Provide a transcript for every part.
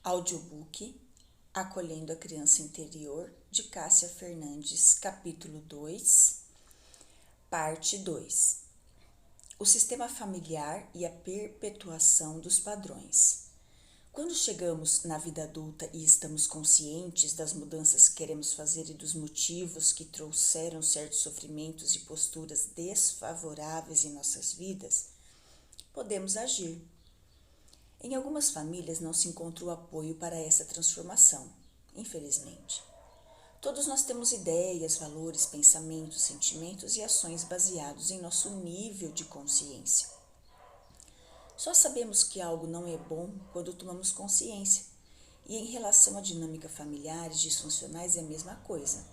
Audiobook Acolhendo a Criança Interior, de Cássia Fernandes, capítulo 2, parte 2. O sistema familiar e a perpetuação dos padrões. Quando chegamos na vida adulta e estamos conscientes das mudanças que queremos fazer e dos motivos que trouxeram certos sofrimentos e posturas desfavoráveis em nossas vidas, podemos agir. Em algumas famílias não se encontra o apoio para essa transformação, infelizmente. Todos nós temos ideias, valores, pensamentos, sentimentos e ações baseados em nosso nível de consciência. Só sabemos que algo não é bom quando tomamos consciência, e em relação à dinâmica familiar e disfuncionais é a mesma coisa.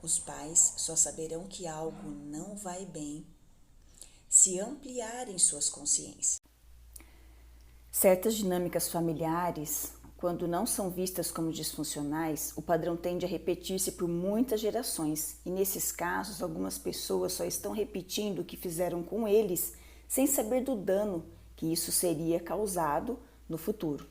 Os pais só saberão que algo não vai bem se ampliarem suas consciências. Certas dinâmicas familiares, quando não são vistas como disfuncionais, o padrão tende a repetir-se por muitas gerações e, nesses casos, algumas pessoas só estão repetindo o que fizeram com eles sem saber do dano que isso seria causado no futuro.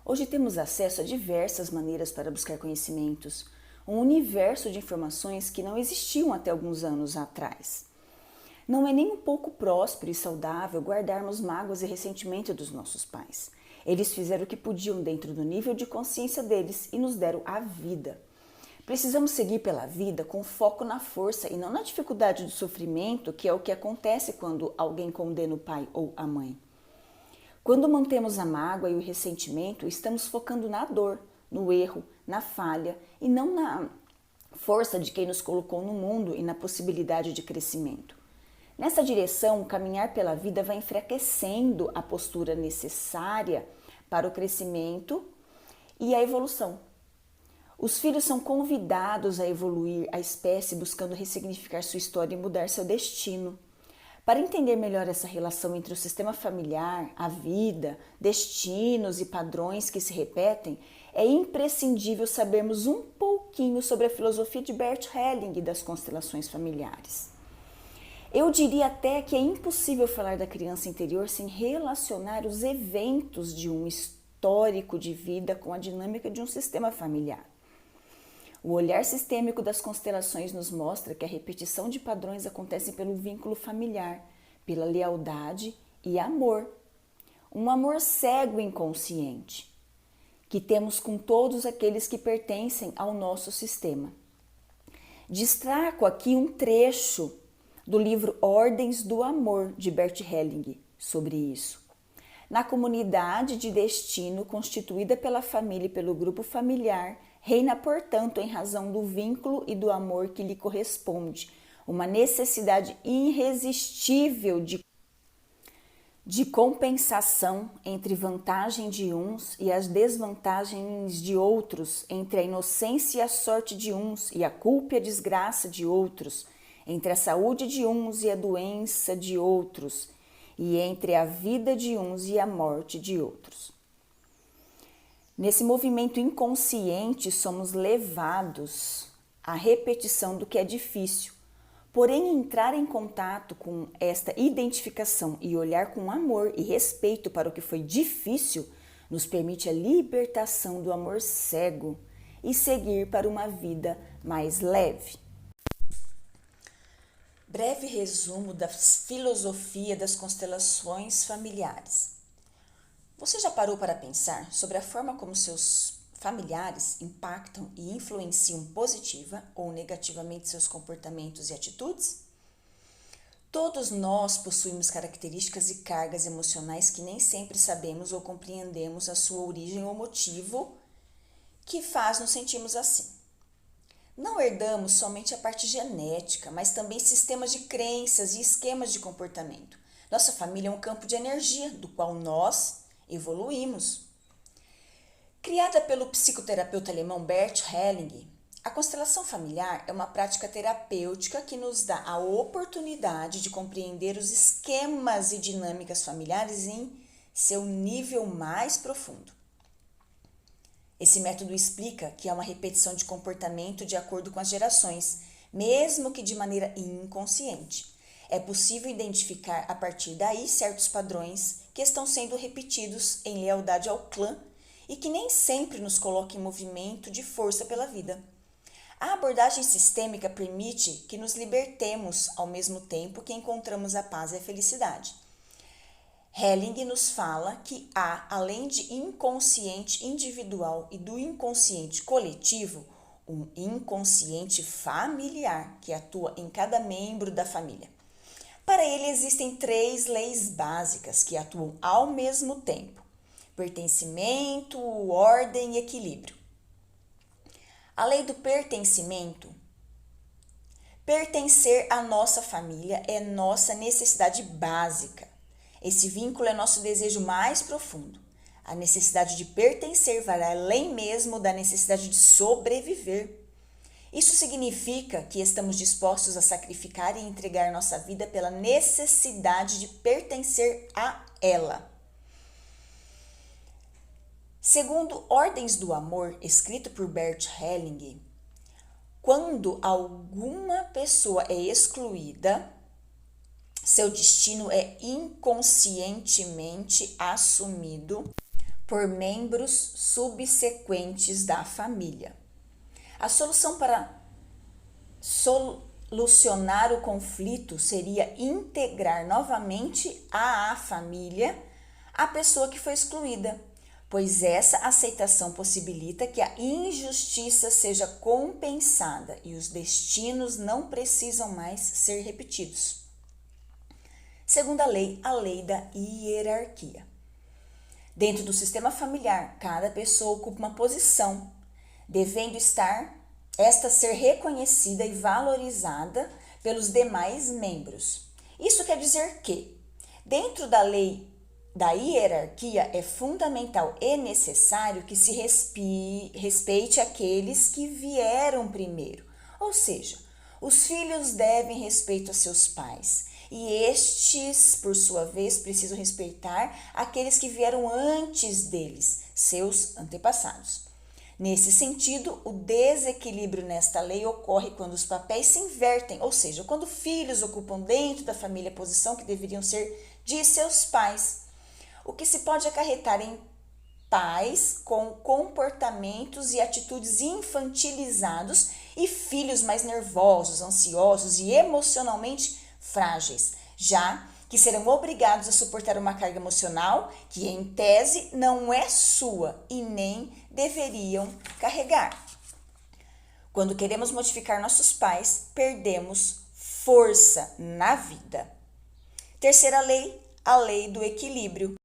Hoje temos acesso a diversas maneiras para buscar conhecimentos, um universo de informações que não existiam até alguns anos atrás. Não é nem um pouco próspero e saudável guardarmos mágoas e ressentimento dos nossos pais. Eles fizeram o que podiam dentro do nível de consciência deles e nos deram a vida. Precisamos seguir pela vida com foco na força e não na dificuldade do sofrimento, que é o que acontece quando alguém condena o pai ou a mãe. Quando mantemos a mágoa e o ressentimento, estamos focando na dor, no erro, na falha e não na força de quem nos colocou no mundo e na possibilidade de crescimento. Nessa direção, o caminhar pela vida vai enfraquecendo a postura necessária para o crescimento e a evolução. Os filhos são convidados a evoluir a espécie buscando ressignificar sua história e mudar seu destino. Para entender melhor essa relação entre o sistema familiar, a vida, destinos e padrões que se repetem, é imprescindível sabermos um pouquinho sobre a filosofia de Bert Helling e das constelações familiares. Eu diria até que é impossível falar da criança interior sem relacionar os eventos de um histórico de vida com a dinâmica de um sistema familiar. O olhar sistêmico das constelações nos mostra que a repetição de padrões acontece pelo vínculo familiar, pela lealdade e amor. Um amor cego e inconsciente, que temos com todos aqueles que pertencem ao nosso sistema. Destaco aqui um trecho do livro Ordens do Amor, de Bert Helling, sobre isso. Na comunidade de destino constituída pela família e pelo grupo familiar, reina, portanto, em razão do vínculo e do amor que lhe corresponde, uma necessidade irresistível de compensação entre vantagem de uns e as desvantagens de outros, entre a inocência e a sorte de uns e a culpa e a desgraça de outros, entre a saúde de uns e a doença de outros, e entre a vida de uns e a morte de outros. Nesse movimento inconsciente, somos levados à repetição do que é difícil. Porém, entrar em contato com esta identificação e olhar com amor e respeito para o que foi difícil nos permite a libertação do amor cego e seguir para uma vida mais leve. Breve resumo da filosofia das constelações familiares. Você já parou para pensar sobre a forma como seus familiares impactam e influenciam positiva ou negativamente seus comportamentos e atitudes? Todos nós possuímos características e cargas emocionais que nem sempre sabemos ou compreendemos a sua origem ou motivo que faz nos sentirmos assim. Não herdamos somente a parte genética, mas também sistemas de crenças e esquemas de comportamento. Nossa família é um campo de energia, do qual nós evoluímos. Criada pelo psicoterapeuta alemão Bert Helling, a constelação familiar é uma prática terapêutica que nos dá a oportunidade de compreender os esquemas e dinâmicas familiares em seu nível mais profundo. Esse método explica que há uma repetição de comportamento de acordo com as gerações, mesmo que de maneira inconsciente. É possível identificar a partir daí certos padrões que estão sendo repetidos em lealdade ao clã e que nem sempre nos coloca em movimento de força pela vida. A abordagem sistêmica permite que nos libertemos ao mesmo tempo que encontramos a paz e a felicidade. Helling nos fala que há, além de inconsciente individual e do inconsciente coletivo, um inconsciente familiar que atua em cada membro da família. Para ele existem 3 leis básicas que atuam ao mesmo tempo: pertencimento, ordem e equilíbrio. A lei do pertencimento. Pertencer à nossa família é nossa necessidade básica. Esse vínculo é nosso desejo mais profundo. A necessidade de pertencer vai além mesmo da necessidade de sobreviver. Isso significa que estamos dispostos a sacrificar e entregar nossa vida pela necessidade de pertencer a ela. Segundo Ordens do Amor, escrito por Bert Helling, quando alguma pessoa é excluída, seu destino é inconscientemente assumido por membros subsequentes da família. A solução para solucionar o conflito seria integrar novamente à família a pessoa que foi excluída, pois essa aceitação possibilita que a injustiça seja compensada e os destinos não precisam mais ser repetidos. Segunda lei, a lei da hierarquia. Dentro do sistema familiar, cada pessoa ocupa uma posição, devendo esta ser reconhecida e valorizada pelos demais membros. Isso quer dizer que, dentro da lei da hierarquia, é fundamental e necessário que se respeite aqueles que vieram primeiro, ou seja, os filhos devem respeito a seus pais. E estes, por sua vez, precisam respeitar aqueles que vieram antes deles, seus antepassados. Nesse sentido, o desequilíbrio nesta lei ocorre quando os papéis se invertem, ou seja, quando filhos ocupam dentro da família a posição que deveriam ser de seus pais, o que se pode acarretar em pais com comportamentos e atitudes infantilizados e filhos mais nervosos, ansiosos e emocionalmente frágeis, já que serão obrigados a suportar uma carga emocional que, em tese, não é sua e nem deveriam carregar. Quando queremos modificar nossos pais, perdemos força na vida. Terceira lei, a lei do equilíbrio.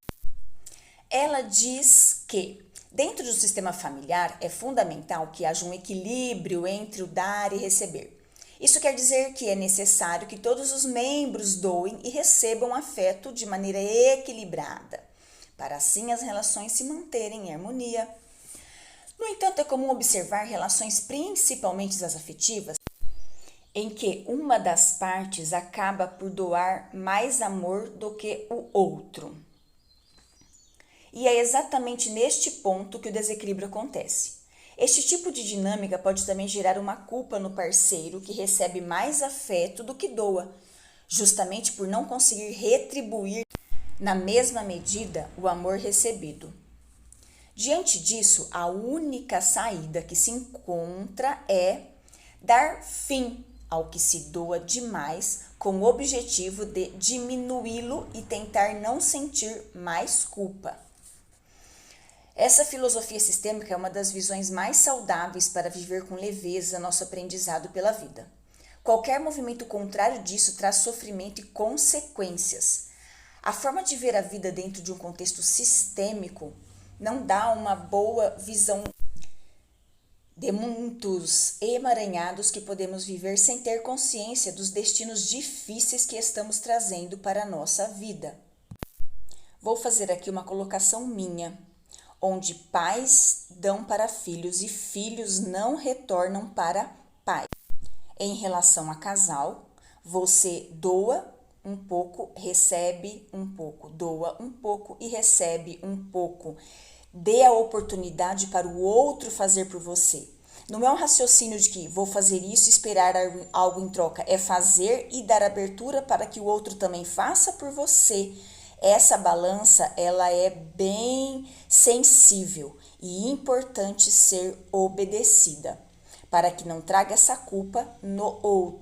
Ela diz que, dentro do sistema familiar, é fundamental que haja um equilíbrio entre o dar e receber. Isso quer dizer que é necessário que todos os membros doem e recebam afeto de maneira equilibrada, para assim as relações se manterem em harmonia. No entanto, é comum observar relações, principalmente as afetivas, em que uma das partes acaba por doar mais amor do que o outro. E é exatamente neste ponto que o desequilíbrio acontece. Este tipo de dinâmica pode também gerar uma culpa no parceiro que recebe mais afeto do que doa, justamente por não conseguir retribuir na mesma medida o amor recebido. Diante disso, a única saída que se encontra é dar fim ao que se doa demais com o objetivo de diminuí-lo e tentar não sentir mais culpa. Essa filosofia sistêmica é uma das visões mais saudáveis para viver com leveza nosso aprendizado pela vida. Qualquer movimento contrário disso traz sofrimento e consequências. A forma de ver a vida dentro de um contexto sistêmico não dá uma boa visão de mundos emaranhados que podemos viver sem ter consciência dos destinos difíceis que estamos trazendo para a nossa vida. Vou fazer aqui uma colocação minha, onde pais dão para filhos e filhos não retornam para pais. Em relação a casal, você doa um pouco, recebe um pouco, doa um pouco e recebe um pouco. Dê a oportunidade para o outro fazer por você. Não é um raciocínio de que vou fazer isso e esperar algo em troca. É fazer e dar abertura para que o outro também faça por você. Essa balança, ela é bem sensível e importante ser obedecida, para que não traga essa culpa no outro.